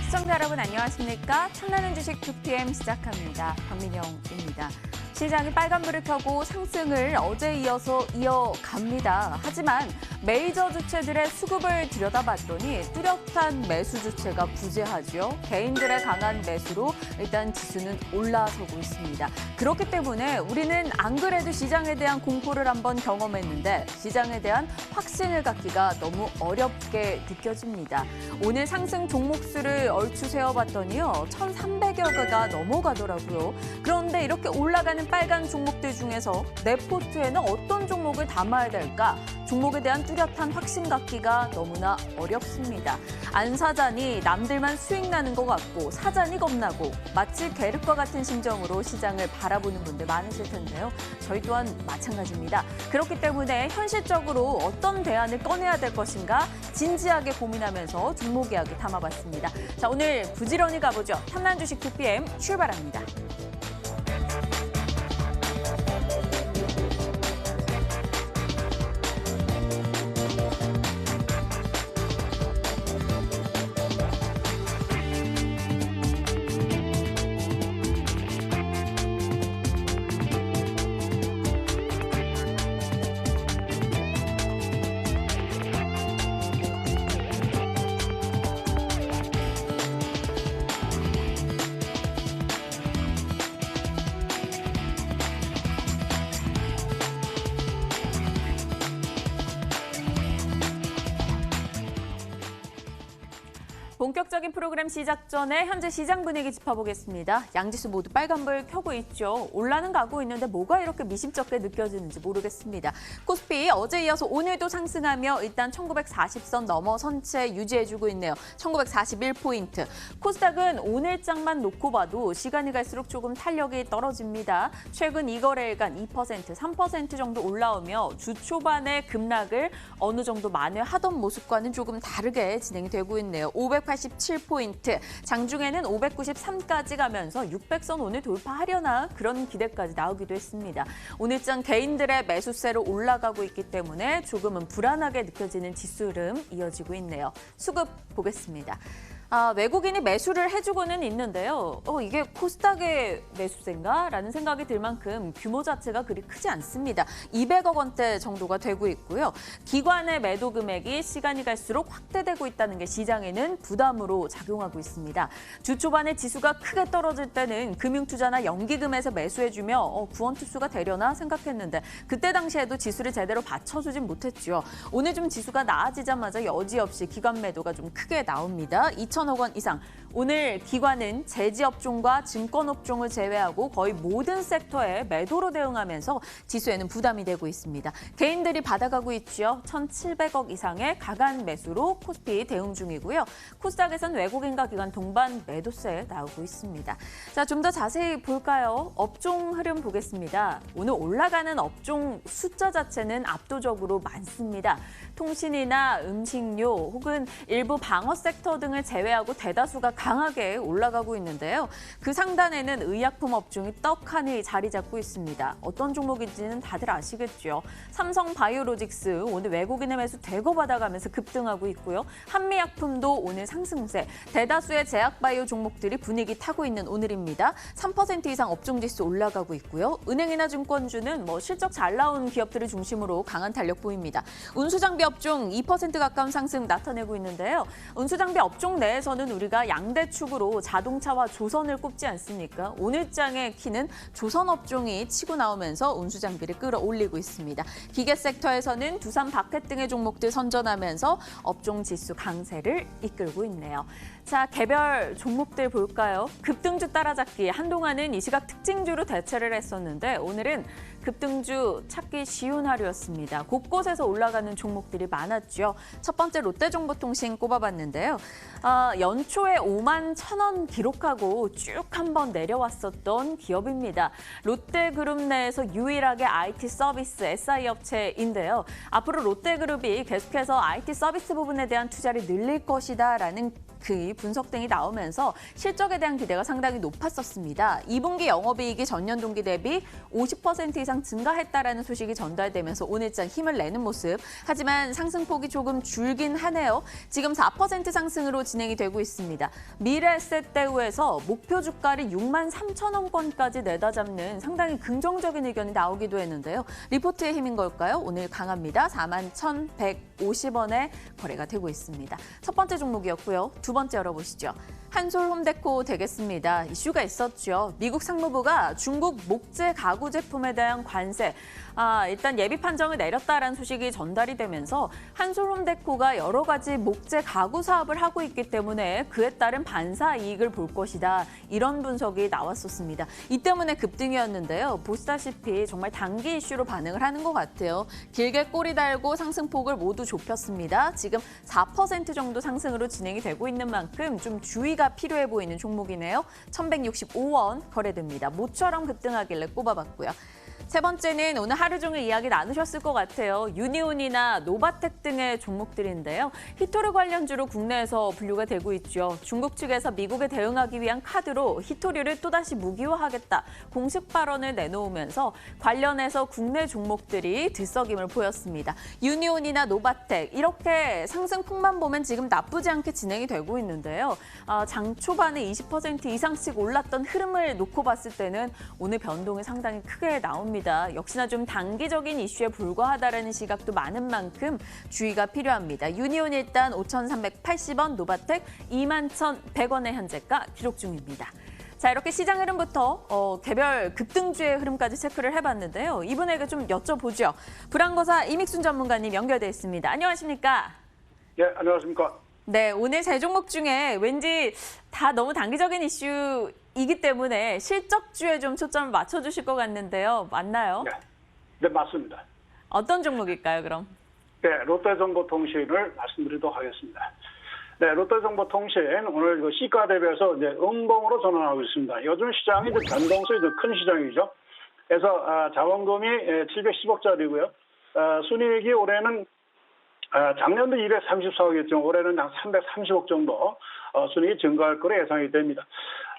시청자 여러분 안녕하십니까? 탐나는 주식 2PM 시작합니다. 박민영입니다. 시장이 빨간불을 켜고 상승을 어제 이어서 이어갑니다. 하지만 메이저 주체들의 수급을 들여다봤더니 뚜렷한 매수 주체가 부재하죠. 개인들의 강한 매수로 일단 지수는 올라서고 있습니다. 그렇기 때문에 우리는 안 그래도 시장에 대한 공포를 한번 경험했는데 시장에 대한 확신을 갖기가 너무 어렵게 느껴집니다. 오늘 상승 종목수를 얼추 세어봤더니요. 1,300여 개가 넘어가더라고요. 그런데 이렇게 올라가는 빨간 종목들 중에서 내 포트에는 어떤 종목을 담아야 될까? 종목에 대한 뚜렷한 확신 갖기가 너무나 어렵습니다. 안 사자니 남들만 수익 나는 것 같고 사자니 겁나고 마치 계륵과 같은 심정으로 시장을 바라보는 분들 많으실 텐데요. 저희 또한 마찬가지입니다. 그렇기 때문에 현실적으로 어떤 대안을 꺼내야 될 것인가 진지하게 고민하면서 종목 이야기 담아봤습니다. 자, 오늘 부지런히 가보죠. 탐난 주식 2PM 출발합니다. 본격적인 프로그램 시작 전에 현재 시장 분위기 짚어보겠습니다. 양지수 모두 빨간불 켜고 있죠. 올라는 가고 있는데 뭐가 이렇게 미심쩍게 느껴지는지 모르겠습니다. 코스피 어제 이어서 오늘도 상승하며 일단 1940선 넘어선 채 유지해주고 있네요. 1941포인트. 코스닥은 오늘장만 놓고 봐도 시간이 갈수록 조금 탄력이 떨어집니다. 최근 2거래일간 2%, 3% 정도 올라오며 주 초반에 급락을 어느 정도 만회하던 모습과는 조금 다르게 진행이 되고 있네요. 587포인트, 장중에는 593까지 가면서 600선 오늘 돌파하려나 그런 기대까지 나오기도 했습니다. 오늘장 개인들의 매수세로 올라가고 있기 때문에 조금은 불안하게 느껴지는 지수 흐름 이어지고 있네요. 수급 보겠습니다. 외국인이 매수를 해주고는 있는데요. 이게 코스닥의 매수세인가? 라는 생각이 들 만큼 규모 자체가 그리 크지 않습니다. 200억 원대 정도가 되고 있고요. 기관의 매도 금액이 시간이 갈수록 확대되고 있다는 게 시장에는 부담으로 작용하고 있습니다. 주 초반에 지수가 크게 떨어질 때는 금융투자나 연기금에서 매수해주며 구원투수가 되려나 생각했는데 그때 당시에도 지수를 제대로 받쳐주진 못했죠. 오늘 좀 지수가 나아지자마자 여지없이 기관 매도가 좀 크게 나옵니다. 2천억 원 이상. 오늘 기관은 제지업종과 증권업종을 제외하고 거의 모든 섹터에 매도로 대응하면서 지수에는 부담이 되고 있습니다. 개인들이 받아가고 있죠. 1,700억 이상의 가간 매수로 코스피 대응 중이고요. 코스닥에선 외국인과 기관 동반 매도세 나오고 있습니다. 자, 좀 더 자세히 볼까요? 업종 흐름 보겠습니다. 오늘 올라가는 업종 숫자 자체는 압도적으로 많습니다. 통신이나 음식료 혹은 일부 방어 섹터 등을 제외하고 대다수가 강하게 올라가고 있는데요. 그 상단에는 의약품 업종이 떡하니 자리 잡고 있습니다. 어떤 종목인지는 다들 아시겠죠. 삼성바이오로직스 오늘 외국인의 매수 대거 받아가면서 급등하고 있고요. 한미약품도 오늘 상승세. 대다수의 제약바이오 종목들이 분위기 타고 있는 오늘입니다. 3% 이상 업종지수 올라가고 있고요. 은행이나 증권주는 실적 잘 나온 기업들을 중심으로 강한 탄력 보입니다. 운수장비 업종 2% 가까운 상승 나타내고 있는데요. 운수장비 업종 내에서는 우리가 양대축으로 자동차와 조선을 꼽지 않습니까? 오늘장의 키는 조선 업종이 치고 나오면서 운수장비를 끌어올리고 있습니다. 기계 섹터에서는 두산 바켓 등의 종목들 선전하면서 업종 지수 강세를 이끌고 있네요. 자, 개별 종목들 볼까요? 급등주 따라잡기. 한동안은 이 시각 특징주로 대체를 했었는데 오늘은 급등주 찾기 쉬운 하루였습니다. 곳곳에서 올라가는 종목들이 많았죠. 첫 번째 롯데정보통신 꼽아봤는데요. 연초에 5만 1,000원 기록하고 쭉 한번 내려왔었던 기업입니다. 롯데그룹 내에서 유일하게 IT 서비스 SI 업체인데요. 앞으로 롯데그룹이 계속해서 IT 서비스 부분에 대한 투자를 늘릴 것이다라는 그 분석 등이 나오면서 실적에 대한 기대가 상당히 높았었습니다. 2분기 영업이익이 전년 동기 대비 50% 이상 증가했다라는 소식이 전달되면서 오늘장 힘을 내는 모습. 하지만 상승폭이 조금 줄긴 하네요. 지금 4% 상승으로 진행이 되고 있습니다. 미래에셋대우에서 목표 주가를 63,000원권까지 내다잡는 상당히 긍정적인 의견이 나오기도 했는데요. 리포트의 힘인 걸까요? 오늘 강합니다. 41,150원에 거래가 되고 있습니다. 첫 번째 종목이었고요. 두 번째 열어보시죠. 한솔홈데코 되겠습니다. 이슈가 있었죠. 미국 상무부가 중국 목재 가구 제품에 대한 관세, 일단 예비 판정을 내렸다라는 소식이 전달이 되면서 한솔홈데코가 여러 가지 목재 가구 사업을 하고 있기 때문에 그에 따른 반사 이익을 볼 것이다. 이런 분석이 나왔었습니다. 이 때문에 급등이었는데요. 보시다시피 정말 단기 이슈로 반응을 하는 것 같아요. 길게 꼬리 달고 상승폭을 모두 좁혔습니다. 지금 4% 정도 상승으로 진행이 되고 있는 만큼 좀 주의가 필요해 보이는 종목이네요. 1,165원 거래됩니다. 모처럼 급등하길래 꼽아봤고요. 세 번째는 오늘 하루 종일 이야기 나누셨을 것 같아요. 유니온이나 노바텍 등의 종목들인데요. 히토류 관련주로 국내에서 분류가 되고 있죠. 중국 측에서 미국에 대응하기 위한 카드로 히토류를 또다시 무기화하겠다. 공식 발언을 내놓으면서 관련해서 국내 종목들이 들썩임을 보였습니다. 유니온이나 노바텍 이렇게 상승폭만 보면 지금 나쁘지 않게 진행이 되고 있는데요. 장 초반에 20% 이상씩 올랐던 흐름을 놓고 봤을 때는 오늘 변동이 상당히 크게 나옵니다. 역시나 좀 단기적인 이슈에 불과하다는 시각도 많은 만큼 주의가 필요합니다. 유니온 일단 5,380원, 노바텍 21,100원의 현재가 기록 중입니다. 자, 이렇게 시장 흐름부터 개별 급등주의 흐름까지 체크를 해봤는데요. 이분에게 좀 여쭤보죠. 불안거사 이믹순 전문가님 연결돼 있습니다. 안녕하십니까? 네, 안녕하십니까? 네, 오늘 세 종목 중에 왠지 다 너무 단기적인 이슈이기 때문에 실적주에 좀 초점을 맞춰주실 것 같는데요. 맞나요? 네, 맞습니다. 어떤 종목일까요, 그럼? 네, 롯데정보통신을 말씀드리도록 하겠습니다. 네, 롯데정보통신 오늘 그 시가 대비해서 이제 음봉으로 전환하고 있습니다. 요즘 시장이 이제 변동성이 큰 시장이죠. 그래서 자원금이 710억짜리고요. 순이익이 올해는 작년도 234억이었죠. 올해는 한 330억 정도 순이익이 증가할 거로 예상이 됩니다.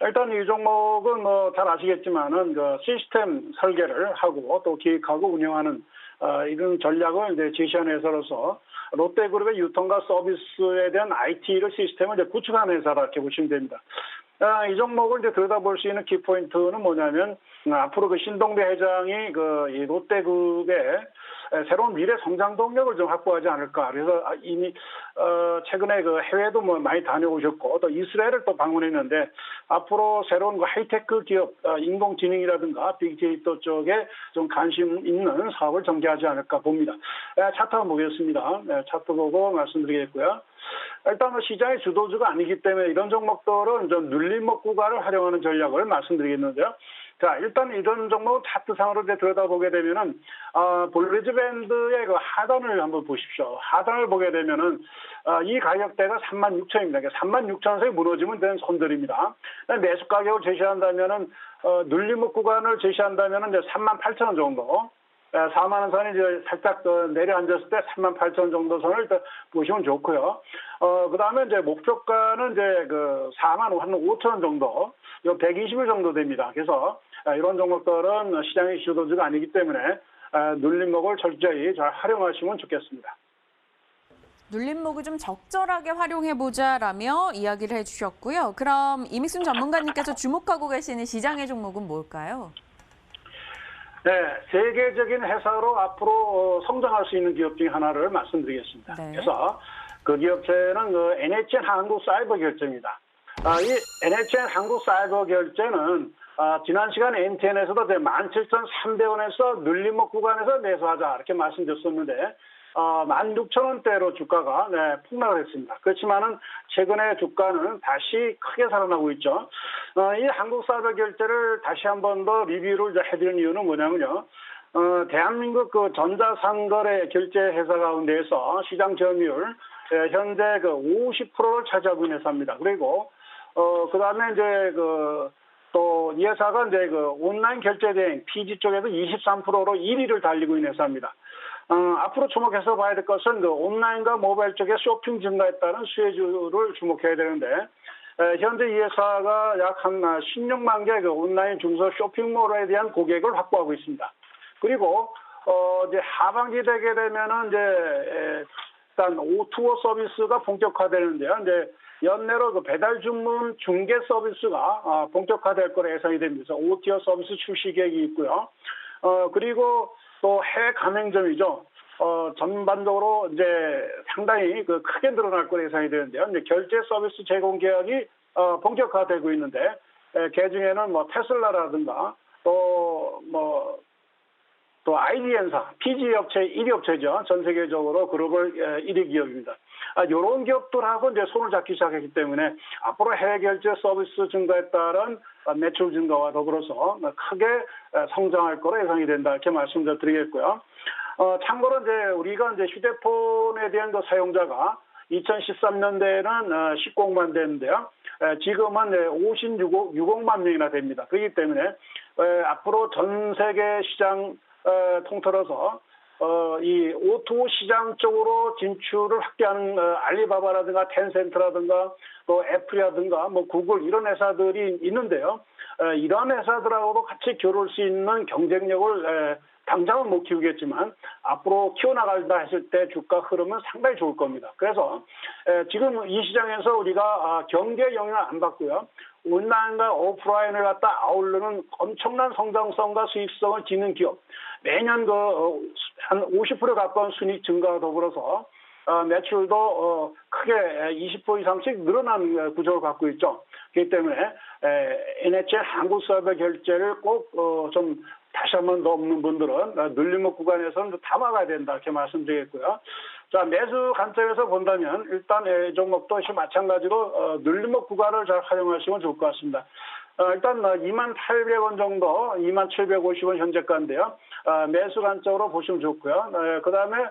일단 이 종목은 뭐 잘 아시겠지만은 그 시스템 설계를 하고 또 기획하고 운영하는 이런 전략을 이제 제시한 회사로서 롯데그룹의 유통과 서비스에 대한 IT를 시스템을 이제 구축하는 회사라 이렇게 보시면 됩니다. 이 종목을 이제 들여다볼 수 있는 키포인트는 뭐냐면 앞으로 그 신동대 회장이 이 롯데그룹의 새로운 미래 성장 동력을 좀 확보하지 않을까. 그래서 이미 최근에 그 해외도 뭐 많이 다녀오셨고 또 이스라엘을 또 방문했는데 앞으로 새로운 그 하이테크 기업, 인공지능이라든가 빅데이터 쪽에 좀 관심 있는 사업을 전개하지 않을까 봅니다. 차트 한번 보겠습니다. 차트 보고 말씀드리겠고요. 일단 시장의 주도주가 아니기 때문에 이런 종목들은 좀 눌림목 구간을 활용하는 전략을 말씀드리겠는데요. 자, 일단 이런 종목은 차트상으로 이제 들여다보게 되면은, 볼리지 밴드의 그 하단을 한번 보십시오. 하단을 보게 되면은, 이 가격대가 36,000입니다. 36,000원이 무너지면 되는 손들입니다. 매수 가격을 제시한다면은, 눌림목 구간을 제시한다면은 이제 38,000원 정도. 4만 원 선이 이제 살짝 내려앉았을 때 38,000원 정도 선을 보시면 좋고요. 그다음에 이제 목표가는 이제 4만 5,000원 정도, 요 120일 정도 됩니다. 그래서 이런 종목들은 시장의 주도주가 아니기 때문에 눌림목을 철저히 잘 활용하시면 좋겠습니다. 눌림목을 좀 적절하게 활용해보자라며 이야기를 해주셨고요. 그럼 이믹순 전문가님께서 주목하고 계시는 시장의 종목은 뭘까요? 네, 세계적인 회사로 앞으로 성장할 수 있는 기업 중에 하나를 말씀드리겠습니다. 네. 그래서 그 기업체는 NHN 한국사이버결제입니다. 이 NHN 한국사이버결제는 지난 시간에 NTN에서도 17,300원에서 눌림목 구간에서 매수하자 이렇게 말씀드렸었는데 16,000원대로 주가가 폭락을 했습니다. 그렇지만은 최근에 주가는 다시 크게 살아나고 있죠. 이 한국사이버결제를 다시 한 번 더 리뷰를 해드리는 이유는 뭐냐면요. 대한민국 그 전자상거래 결제 회사 가운데에서 시장 점유율 현재 50%를 차지하고 있는 회사입니다. 그리고 그다음에 이제 또 이 회사가 이제 온라인 결제 대행 PG 쪽에서 23%로 1위를 달리고 있는 회사입니다. 앞으로 주목해서 봐야 될 것은 그 온라인과 모바일 쪽의 쇼핑 증가에 따른 수혜주를 주목해야 되는데, 현재 이 회사가 약 한 16만 개 그 온라인 중소 쇼핑몰에 대한 고객을 확보하고 있습니다. 그리고 이제 하반기 되게 되면은 이제 일단 O2O 서비스가 본격화되는데요. 이제 연내로 그 배달 주문 중개 서비스가 본격화될 거로 예상이 됩니다. OTO 서비스 출시 계획이 있고요. 그리고 또 해외 가맹점이죠. 전반적으로 이제 상당히 그 크게 늘어날 거로 예상이 되는데요. 이제 결제 서비스 제공 계약이 본격화되고 있는데, 그 중에는 뭐 테슬라라든가 또 IDN사, PG 업체 1위 업체죠. 전 세계적으로 글로벌 1위 기업입니다. 이런 기업들하고 이제 손을 잡기 시작했기 때문에 앞으로 해외 결제 서비스 증가에 따른 매출 증가와 더불어서 크게 성장할 거로 예상이 된다. 이렇게 말씀드리겠고요. 참고로 이제 우리가 이제 휴대폰에 대한 그 사용자가 2013년대에는 19억만 되는데요. 지금은 56억만 명이나 됩니다. 그렇기 때문에 앞으로 전 세계 시장 통틀어서 이 O2O 시장 쪽으로 진출을 확대하는 알리바바라든가 텐센트라든가 또 애플이라든가 뭐 구글 이런 회사들이 있는데요. 이런 회사들하고도 같이 겨룰 수 있는 경쟁력을 당장은 못 키우겠지만 앞으로 키워나간다 했을 때 주가 흐름은 상당히 좋을 겁니다. 그래서 지금 이 시장에서 우리가 경제 영향을 안 받고요. 온라인과 오프라인을 갖다 아우르는 엄청난 성장성과 수익성을 지닌 기업. 매년 한 50% 가까운 순이익 증가와 더불어서 매출도 크게 20% 이상씩 늘어나는 구조를 갖고 있죠. 그렇기 때문에 NHN 한국사업의 결제를 꼭 좀 다시 한 번 더 없는 분들은 눌림목 구간에서는 담아가야 된다 이렇게 말씀드리겠고요. 자, 매수 관점에서 본다면 일단 이 종목도 마찬가지로 눌림목 구간을 잘 활용하시면 좋을 것 같습니다. 일단 28,800원 정도, 2750원 현재가인데요. 매수 관점으로 보시면 좋고요. 그 다음에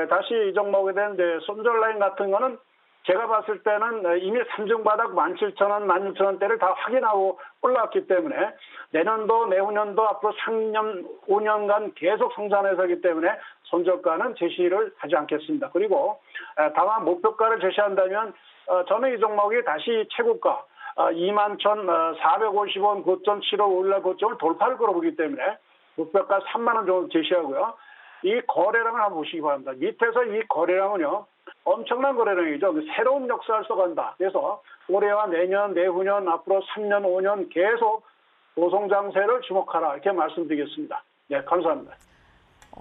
다시 이 종목에 대한 손절라인 같은 거는 제가 봤을 때는 이미 3중 바닥 17,000원, 16,000원대를 다 확인하고 올라왔기 때문에 내년도, 내후년도 앞으로 3년, 5년간 계속 성장해서기 때문에 손절가는 제시를 하지 않겠습니다. 그리고 다만 목표가를 제시한다면 저는 이 종목이 다시 최고가 21,450원 고점 7월 5일날 고점을 돌파할 거로 보기 때문에 목표가 3만 원 정도 제시하고요. 이 거래량을 한번 보시기 바랍니다. 밑에서 이 거래량은요. 엄청난 거래량이죠. 새로운 역사를 써간다. 그래서 올해와 내년, 내후년, 앞으로 3년, 5년 계속 고성장세를 주목하라. 이렇게 말씀드리겠습니다. 네, 감사합니다.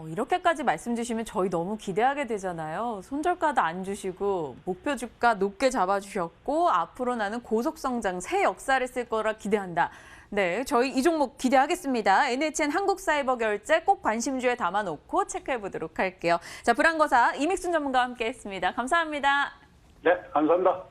이렇게까지 말씀 주시면 저희 너무 기대하게 되잖아요. 손절가도 안 주시고 목표 주가 높게 잡아주셨고 앞으로 나는 고속성장 새 역사를 쓸 거라 기대한다. 네, 저희 이 종목 기대하겠습니다. NHN 한국사이버결제 꼭 관심주에 담아놓고 체크해보도록 할게요. 자, 불안거사 이믹순 전문가와 함께했습니다. 감사합니다. 네, 감사합니다.